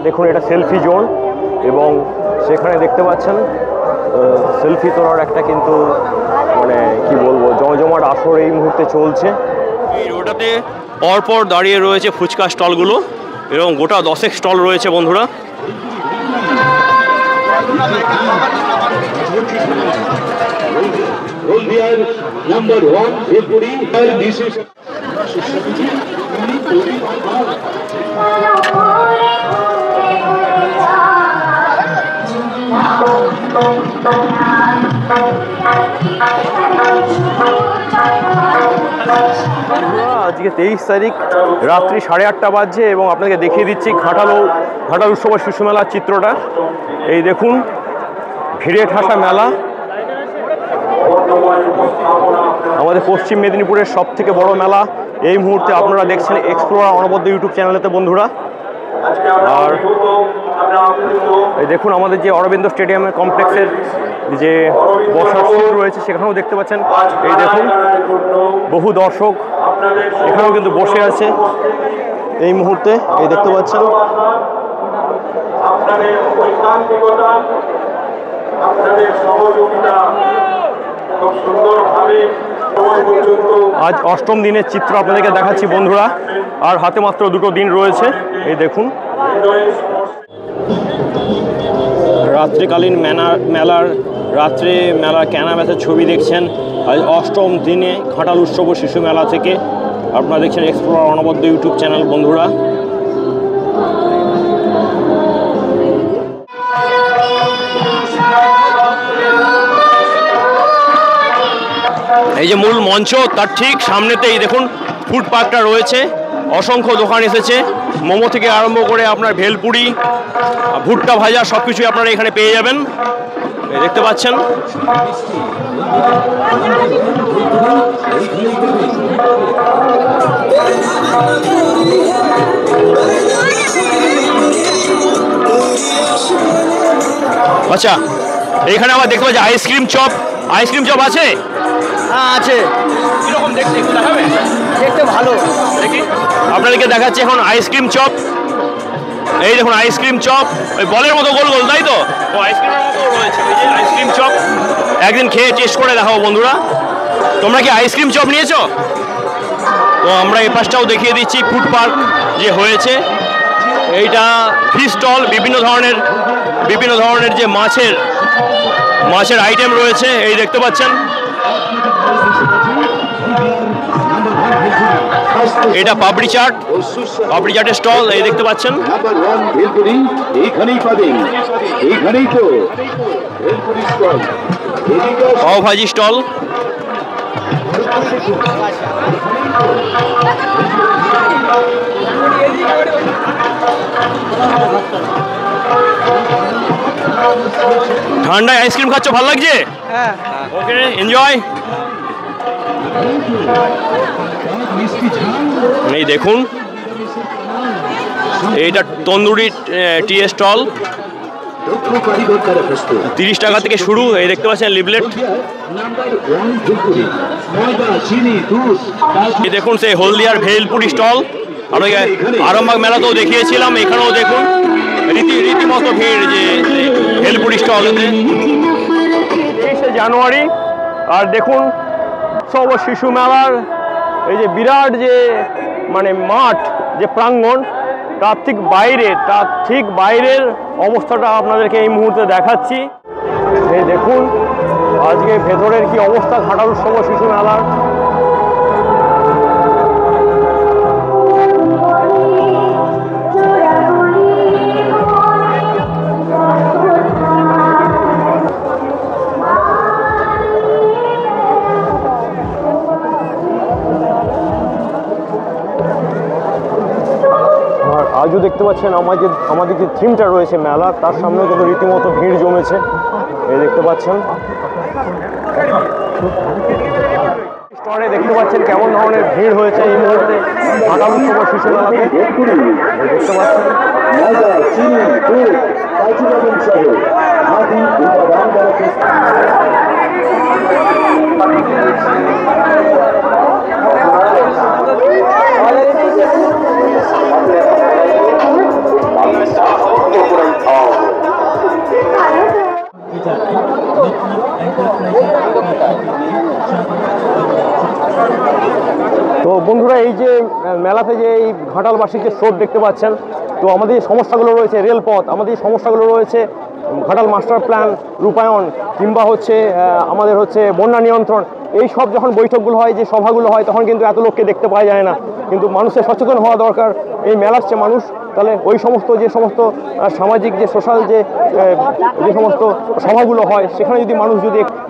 দেখুন এটা selfie zone এবং সেখানে দেখতে পাচ্ছেন সেলফি তোলার একটা কিন্তু মানে কি বলবো জমজমাট আসর এই মুহূর্তে চলছে। এই রোডটাতে পরপর দাঁড়িয়ে রয়েছে ফুচকা স্টলগুলো এবং গোটা 10 স্টল রয়েছে বন্ধুরা। আজকে 23 তারিখ রাত্রি 8:30 বাজছে এবং আপনাকে দেখিয়ে দিচ্ছি ঘাটাল উৎসব শিশু মেলার চিত্রটা। এই দেখুন ভিড়ে ঠাসা মেলা, আমাদের পশ্চিম মেদিনীপুরের সব থেকে বড় মেলা এই মুহূর্তে আপনারা দেখছেন এক্সপ্লোরার অনবদ্য ইউটিউব চ্যানেলেতে বন্ধুরা। আর এই দেখুন আমাদের যে অরবিন্দ স্টেডিয়ামের কমপ্লেক্সের যে বসার সিট রয়েছে সেখানেও দেখতে পাচ্ছেন এই দেখুন বহু দর্শক এখানেও কিন্তু বসে আছে এই মুহূর্তে। এই দেখতে পাচ্ছেন আজ অষ্টম দিনের চিত্র আপনাদেরকে দেখাচ্ছি বন্ধুরা, আর হাতে মাত্র 2টো দিন রয়েছে। এই দেখুন রাত্রিকালীন মেলার কেনাবেচার ছবি দেখছেন। আজ অষ্টম দিনে ঘাটাল উৎসব শিশু মেলা থেকে আপনারা দেখছেন এক্সপ্লোরার অনবদ্য ইউটিউব চ্যানেল বন্ধুরা। এই যে মূল মঞ্চ তার ঠিক সামনেতেই দেখুন ফুটপাথটা রয়েছে, অসংখ্য দোকান এসেছে, মোমো থেকে আরম্ভ করে আপনার ভেলপুরি, ভুট্টা ভাজা সব কিছুই আপনারা এখানে পেয়ে যাবেন। দেখতে পাচ্ছেন আচ্ছা এখানে আবার দেখতে পাচ্ছি আইসক্রিম চপ আছে। হ্যাঁ আছে। কিরকম দেখতে দেখাবে? দেখতে ভালো। দেখি আপনাদেরকে দেখাচ্ছি এখন আইসক্রিম চপ। এই দেখুন আইসক্রিম চপ ওই বলের মতো গোল গোল, তাই তো? ও আইসক্রিমের মতো রয়েছে এই যে আইসক্রিম চপ। একদিন খেয়ে টেস্ট করে দেখাবো বন্ধুরা। তোমরা কি আইসক্রিম চপ নিয়েছো? তো আমরা এই পাশটাও দেখিয়ে দিচ্ছি ফুড পার্ক যে হয়েছে। এইটা ফিশ স্টল, বিভিন্ন ধরনের যে মাছের আইটেম রয়েছে এই দেখতে পাচ্ছেন। এটা পাপড়ি চাটের স্টল এই দেখতে পাচ্ছেন। পাও ভাজি স্টল, ঠান্ডায় আইসক্রিম খাচ্ছ, ভালো লাগছে? Okay enjoy. এই দেখুন এইটা তন্দুরি টি স্টল, 30 টাকা থেকে শুরু। এই দেখতে পাচ্ছেন লিফলেট। এই দেখুন সেই হলদিয়ার ভেলপুরি স্টল, আপনাকে আরামবাগ মেলাতেও দেখিয়েছিলাম, এখানেও দেখুন রীতিমতো ভিড় যে ভেলপুরি স্টল। 23শে জানুয়ারি আর দেখুন সব শিশু মেলার এই যে বিরাট যে মানে মাঠ, যে প্রাঙ্গণ, তার ঠিক বাইরের অবস্থাটা আপনাদেরকে এই মুহূর্তে দেখাচ্ছি। এই দেখুন আজকে ভেতরের কি অবস্থা ঘাটাল উৎসব শিশু মেলার। আজও দেখতে পাচ্ছেন আমাদের যে থিমটা রয়েছে মেলা, তার সামনেও কিন্তু রীতিমতো ভিড় জমেছে। এই দেখতে পাচ্ছেন স্টলে দেখতে পাচ্ছেন কেমন ধরনের ভিড় হয়েছে এই মুহূর্তে ঘাটাল উৎসব শিশু মেলাতে। দেখতে পাচ্ছেন তো বন্ধুরা, এই যে মেলাতে যে এই ঘাটালবাসীর যে স্রোত দেখতে পাচ্ছেন, তো আমাদের যে সমস্যাগুলো রয়েছে, রেলপথ, আমাদের যে সমস্যাগুলো রয়েছে, ঘাটাল মাস্টার প্ল্যান রূপায়ণ, কিংবা হচ্ছে আমাদের হচ্ছে বন্যা নিয়ন্ত্রণ, এই সব যখন বৈঠকগুলো হয়, যে সভাগুলো হয়, তখন কিন্তু এত লোককে দেখতে পাওয়া যায় না। কিন্তু মানুষের সচেতন হওয়া দরকার। এই মেলার চেয়ে মানুষ তাহলে ওই সমস্ত যে সমস্ত সামাজিক যে সোশ্যাল যে সমস্ত সভাগুলো হয়, সেখানে যদি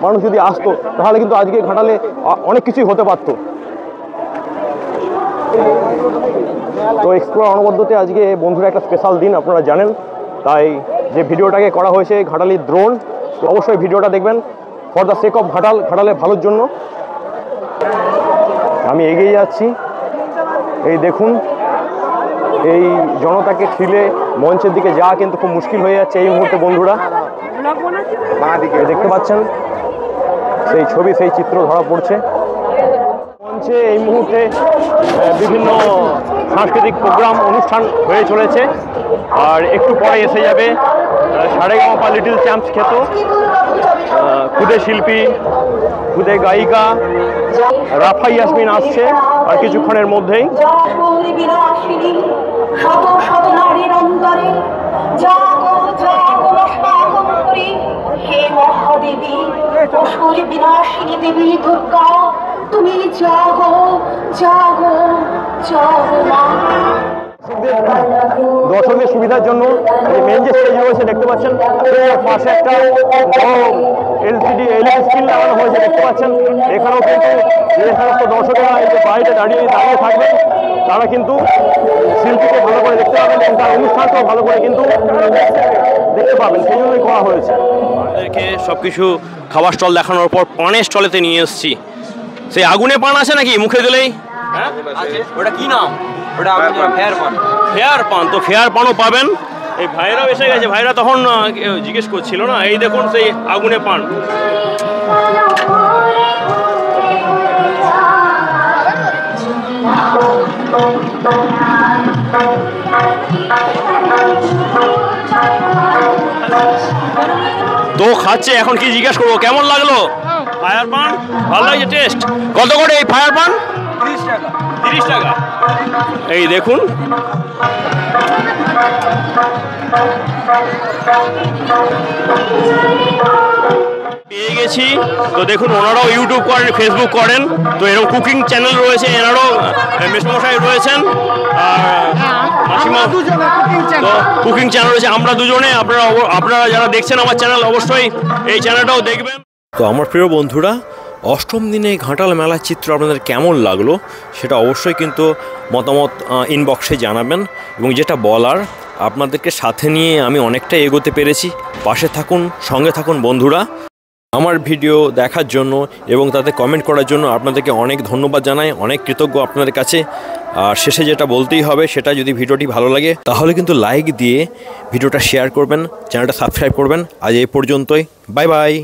মানুষ যদি আসতো, তাহলে কিন্তু আজকে ঘাটালে অনেক কিছুই হতে পারতো। তো এক্সপ্লোর অনবদ্যতে আজকে বন্ধুরা একটা স্পেশাল দিন, আপনারা জানেন। তাই যে ভিডিওটাকে করা হয়েছে ঘাটালির দ্রোণ, তো অবশ্যই ভিডিওটা দেখবেন ফর দ্য সেক অফ ঘাটালের ভালোর জন্য। আমি এগিয়ে যাচ্ছি, এই দেখুন, এই জনতাকে ঠেলে মঞ্চের দিকে যাওয়া কিন্তু খুব মুশকিল হয়ে যাচ্ছে এই মুহূর্তে বন্ধুরা। দেখতে পাচ্ছেন সেই ছবি, সেই চিত্র ধরা পড়ছে মঞ্চে। এই মুহূর্তে বিভিন্ন সাংস্কৃতিক প্রোগ্রাম অনুষ্ঠান হয়ে চলেছে, আর একটু পরে এসে যাবে সারেগামাপা লিটল চ্যাম্পস খ্যাত খুদে শিল্পী, খুদে গায়িকা রাফা ইয়াসমিন আসছে আর কিছুক্ষণের মধ্যেই। তুমি জাগো জাগো জাগো মা। দর্শকদের সুবিধার জন্য মেন যে স্টেজ রয়েছে দেখতে পাচ্ছেন, পাশে একটা এলইডি স্ক্রিন লাগানো হয়েছে দেখতে পাচ্ছেন। এখানেও কিন্তু যে সমস্ত দর্শকেরা এই যে বাইরে দাঁড়িয়ে থাকবেন, তারা কিন্তু শিল্পীকে ভালো করে দেখতে পাবেন এবং তার অনুষ্ঠানটাও ভালো করে কিন্তু দেখতে পাবেন, সেই জন্যই করা হয়েছে। আমাদেরকে সব কিছু খাবার স্টল দেখানোর পর পানের স্টলেতে নিয়ে এসেছি। সেই আগুনে পান আছে নাকি মুখে দিলেই? হ্যাঁ, ওটা কি নাম? ওটা ফেয়ার পান। তো ফেয়ার পানও পাবেন। এই ভাইরাও এসে গেছে, ভাইরা তখন জিজ্ঞেস করছিল না। এই দেখুন সেই আগুনে পান। তো খাচ্ছে, এখন কি জিজ্ঞেস করবো কেমন লাগলো ফায়ার পান? ভালো লাগছে টেস্ট? কত করে এই ফায়ার পান? 30 টাকা। 30 টাকা। এই দেখুন, পেয়ে গেছি। তো দেখুন, ওনারাও ইউটিউব করেন, ফেসবুক করেন, তো এরকম কুকিং চ্যানেল রয়েছে, এনারাও মেসমশাই রয়েছেন আর মাসিমা, তো কুকিং চ্যানেল রয়েছে আমরা দুজনে। আপনারা যারা দেখছেন আমার চ্যানেল, অবশ্যই এই চ্যানেলটাও দেখবেন। তো আমার প্রিয় বন্ধুরা, অষ্টম দিনে ঘাটাল মেলার চিত্র আপনাদের কেমন লাগলো সেটা অবশ্যই কিন্তু মতামত ইনবক্সে জানাবেন। এবং যেটা বলার, আপনাদেরকে সাথে নিয়ে আমি অনেকটা এগোতে পেরেছি। পাশে থাকুন, সঙ্গে থাকুন বন্ধুরা। আমার ভিডিও দেখার জন্য এবং তাতে কমেন্ট করার জন্য আপনাদেরকে অনেক ধন্যবাদ জানাই, অনেক কৃতজ্ঞ আপনাদের কাছে। আর শেষে যেটা বলতেই হবে, সেটা যদি ভিডিওটি ভালো লাগে তাহলে কিন্তু লাইক দিয়ে ভিডিওটা শেয়ার করবেন, চ্যানেলটা সাবস্ক্রাইব করবেন। আজ এই পর্যন্তই, বাই বাই।